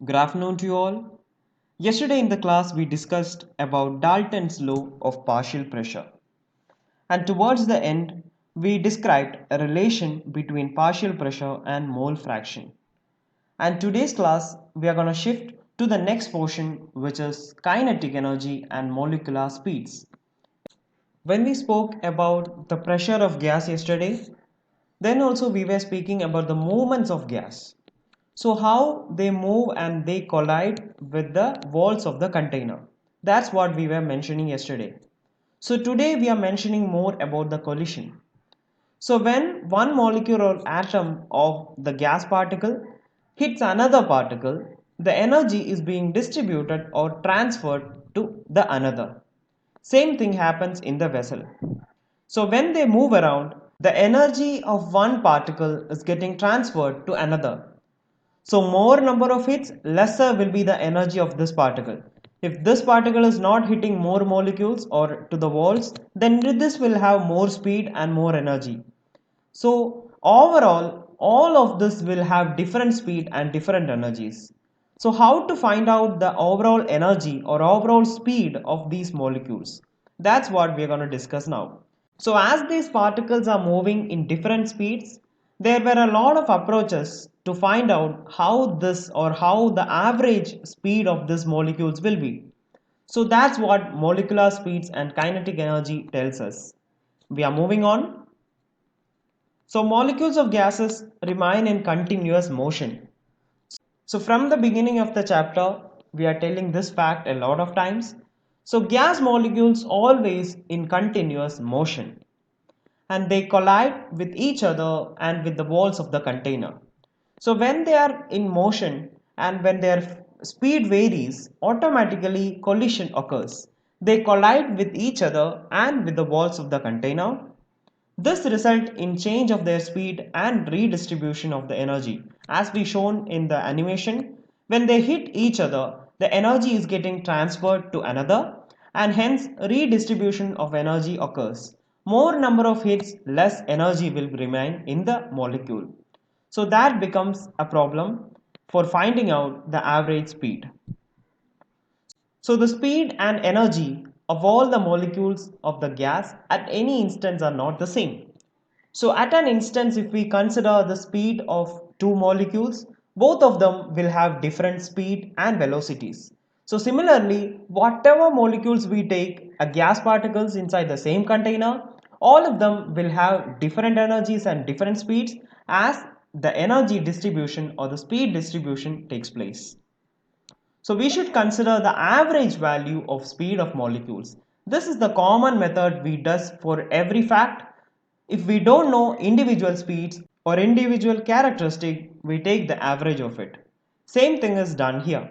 Good afternoon to you all. Yesterday in the class we discussed about Dalton's law of partial pressure, and towards the end we described a relation between partial pressure and mole fraction. And today's class we are going to shift to the next portion, which is kinetic energy and molecular speeds. When we spoke about the pressure of gas yesterday, then also we were speaking about the movements of gas. So how they move and they collide with the walls of the container. That's what we were mentioning yesterday. So today we are mentioning more about the collision. So when one molecule or atom of the gas particle hits another particle, the energy is being distributed or transferred to the another. Same thing happens in the vessel. So when they move around, the energy of one particle is getting transferred to another. So more number of hits, lesser will be the energy of this particle. If this particle is not hitting more molecules or to the walls, then this will have more speed and more energy. So overall, all of this will have different speed and different energies. So how to find out the overall energy or overall speed of these molecules? That's what we're going to discuss now. So as these particles are moving in different speeds, there were a lot of approaches to find out how this or how the average speed of these molecules will be. So that's what molecular speeds and kinetic energy tells us. We are moving on. So molecules of gases remain in continuous motion. So from the beginning of the chapter, we are telling this fact a lot of times. So gas molecules always in continuous motion, and they collide with each other and with the walls of the container. So when they are in motion and when their speed varies, automatically collision occurs. They collide with each other and with the walls of the container. This results in change of their speed and redistribution of the energy. As we shown in the animation, when they hit each other, the energy is getting transferred to another, and hence redistribution of energy occurs. More number of hits, less energy will remain in the molecule. So that becomes a problem for finding out the average speed. So the speed and energy of all the molecules of the gas at any instance are not the same. So at an instance, if we consider the speed of two molecules, both of them will have different speed and velocities. So similarly, whatever molecules we take, a gas particles inside the same container, all of them will have different energies and different speeds as the energy distribution or the speed distribution takes place. So we should consider the average value of speed of molecules. This is the common method we does for every fact. If we don't know individual speeds or individual characteristic, we take the average of it. Same thing is done here.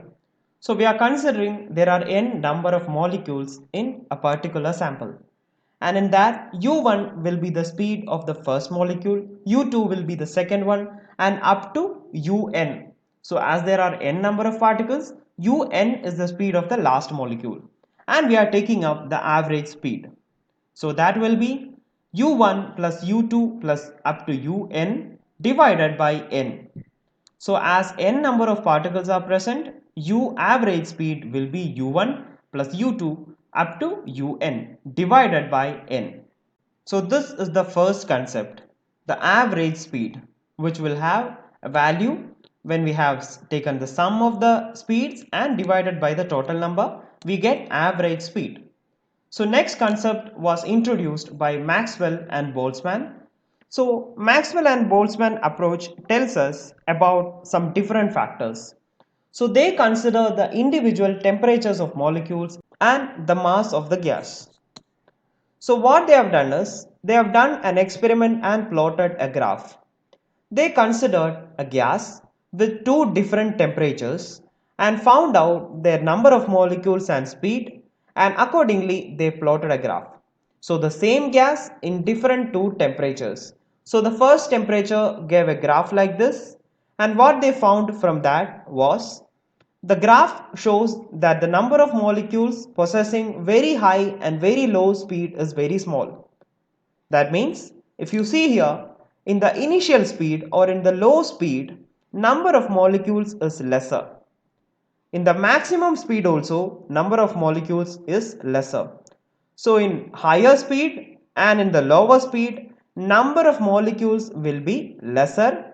So we are considering there are n number of molecules in a particular sample. And in that, u1 will be the speed of the first molecule, u2 will be the second one, and up to un. So as there are n number of particles, un is the speed of the last molecule, and we are taking up the average speed. So that will be u1 plus u2 plus up to un divided by n. So as n number of particles are present, u average speed will be u1 plus u2 up to un divided by n. So this is the first concept, the average speed, which will have a value when we have taken the sum of the speeds and divided by the total number, we get average speed. So next concept was introduced by Maxwell and Boltzmann. So Maxwell and Boltzmann approach tells us about some different factors. So they consider the individual temperatures of molecules and the mass of the gas. So what they have done is, they have done an experiment and plotted a graph. They considered a gas with two different temperatures and found out their number of molecules and speed, and accordingly they plotted a graph. So the same gas in different two temperatures. So the first temperature gave a graph like this, and what they found from that was the graph shows that the number of molecules possessing very high and very low speed is very small. That means if you see here, in the initial speed or in the low speed, number of molecules is lesser. In the maximum speed also, number of molecules is lesser. So in higher speed and in the lower speed, number of molecules will be lesser.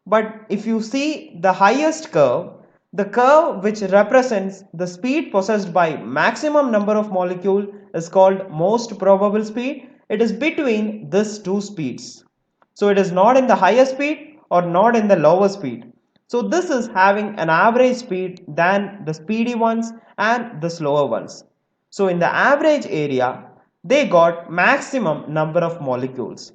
But if you see the highest curve, the curve which represents the speed possessed by maximum number of molecule is called most probable speed. It is between these two speeds. So it is not in the higher speed or not in the lower speed. So this is having an average speed than the speedy ones and the slower ones. So in the average area, they got maximum number of molecules,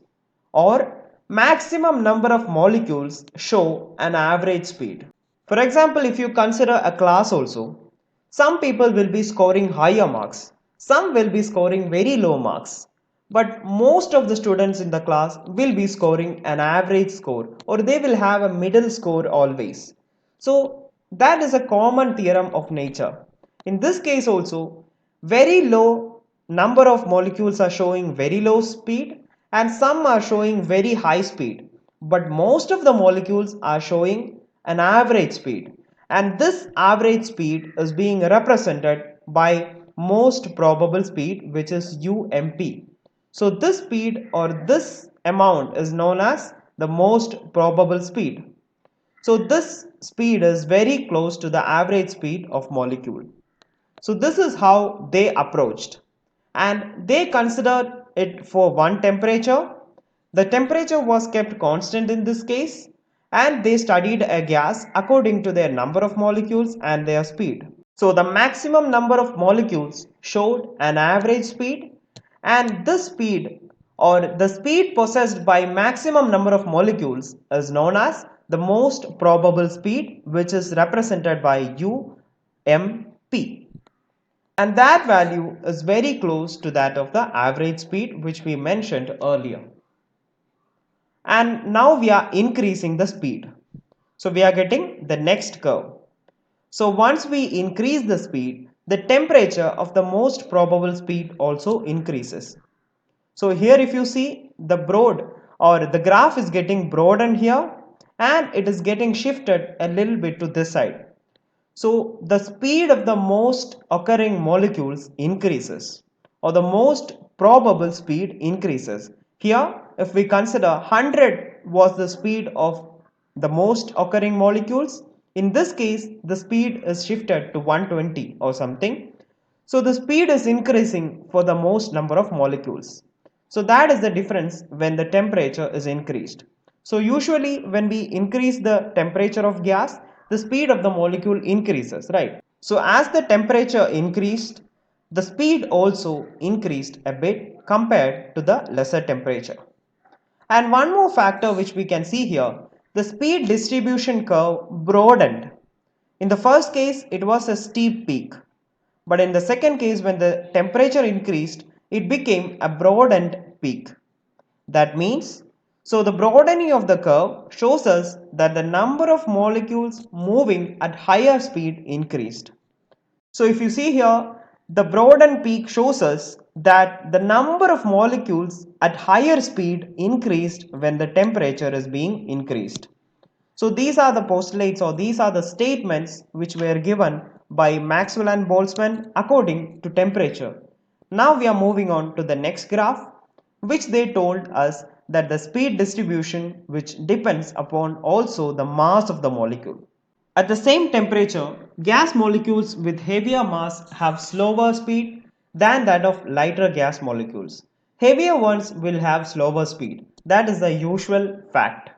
or maximum number of molecules show an average speed. For example, if you consider a class also, some people will be scoring higher marks, some will be scoring very low marks, but most of the students in the class will be scoring an average score, or they will have a middle score always. So that is a common theorem of nature. In this case also, very low number of molecules are showing very low speed and some are showing very high speed, but most of the molecules are showing an average speed, and this average speed is being represented by most probable speed, which is UMP. So this speed or this amount is known as the most probable speed. So this speed is very close to the average speed of molecule. So this is how they approached, and they considered it for one temperature. The temperature was kept constant in this case, and they studied a gas according to their number of molecules and their speed. So the maximum number of molecules showed an average speed, and this speed or the speed possessed by maximum number of molecules is known as the most probable speed, which is represented by UMP. And that value is very close to that of the average speed which we mentioned earlier. And now we are increasing the speed. So we are getting the next curve. So once we increase the speed, the temperature of the most probable speed also increases. So here if you see, the broad or the graph is getting broadened here and it is getting shifted a little bit to this side. So the speed of the most occurring molecules increases, or the most probable speed increases. Here, if we consider 100 was the speed of the most occurring molecules, in this case the speed is shifted to 120 or something. So the speed is increasing for the most number of molecules. So that is the difference when the temperature is increased. So usually when we increase the temperature of gas, the speed of the molecule increases, right? So as the temperature increased, the speed also increased a bit compared to the lesser temperature. And one more factor which we can see here, the speed distribution curve broadened. In the first case, it was a steep peak. But in the second case, when the temperature increased, it became a broadened peak. That means, so the broadening of the curve shows us that the number of molecules moving at higher speed increased. So if you see here, the broadened peak shows us that the number of molecules at higher speed increased when the temperature is being increased. So these are the postulates, or these are the statements which were given by Maxwell and Boltzmann according to temperature. Now we are moving on to the next graph, which they told us that the speed distribution which depends upon also the mass of the molecule. At the same temperature, gas molecules with heavier mass have slower speed than that of lighter gas molecules. Heavier ones will have slower speed. That is the usual fact.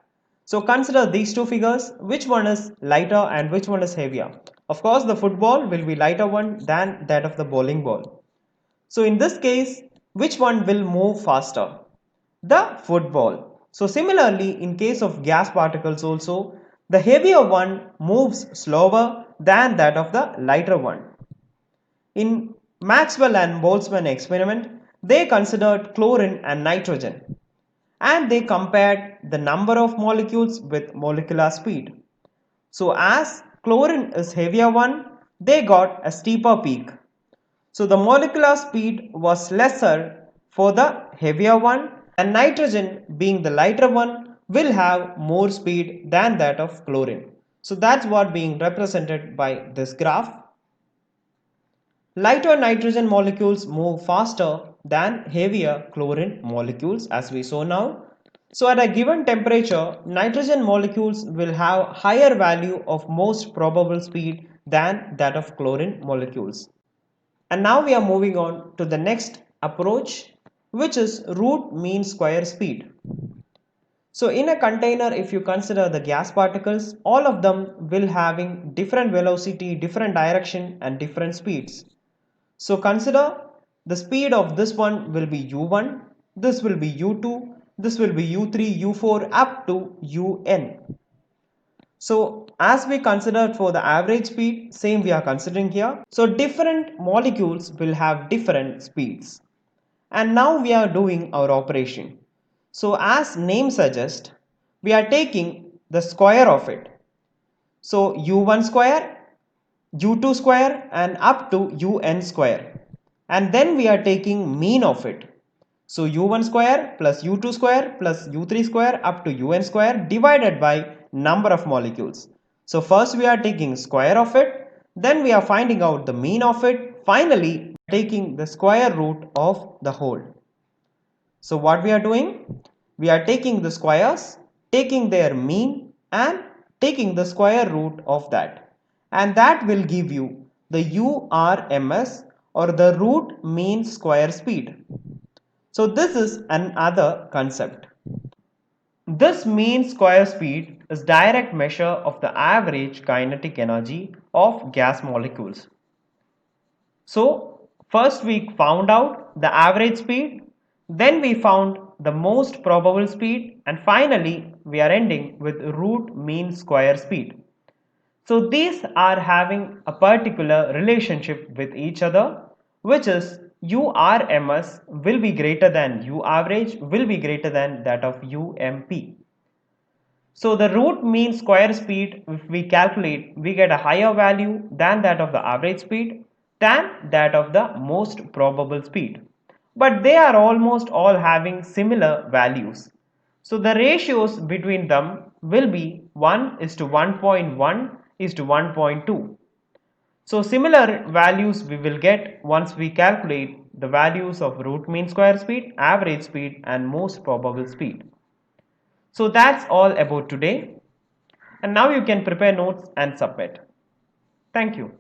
So consider these two figures, which one is lighter and which one is heavier. Of course, the football will be lighter one than that of the bowling ball. So in this case, which one will move faster? The football. So similarly, in case of gas particles also, the heavier one moves slower than that of the lighter one. In Maxwell and Boltzmann experiment, they considered chlorine and nitrogen, and they compared the number of molecules with molecular speed. So as chlorine is heavier one, they got a steeper peak. So the molecular speed was lesser for the heavier one, and nitrogen being the lighter one will have more speed than that of chlorine. So that's what being represented by this graph. Lighter nitrogen molecules move faster than heavier chlorine molecules, as we saw now. So at a given temperature, nitrogen molecules will have higher value of most probable speed than that of chlorine molecules. And now we are moving on to the next approach, which is root mean square speed. So in a container, if you consider the gas particles, all of them will having different velocity, different direction and different speeds. So consider the speed of this one will be u1, this will be u2, this will be u3, u4 up to un. So as we considered for the average speed, same we are considering here. So different molecules will have different speeds. And now we are doing our operation. So as name suggests, we are taking the square of it. So u1 square, u2 square and up to un square. And then we are taking mean of it. So u1 square plus u2 square plus u3 square up to un square divided by number of molecules. So first we are taking square of it, then we are finding out the mean of it, finally taking the square root of the whole. So what we are doing? We are taking the squares, taking their mean and taking the square root of that. And that will give you the URMS or the root mean square speed. So this is another concept. This mean square speed is direct measure of the average kinetic energy of gas molecules. So first we found out the average speed, then we found the most probable speed and finally we are ending with root mean square speed. So these are having a particular relationship with each other, which is URMS will be greater than U average will be greater than that of UMP. So the root mean square speed, if we calculate, we get a higher value than that of the average speed than that of the most probable speed. But they are almost all having similar values. So the ratios between them will be 1 is to 1.1 is to 1.2. So similar values we will get once we calculate the values of root mean square speed, average speed and most probable speed. So that's all about today. And now you can prepare notes and submit. Thank you.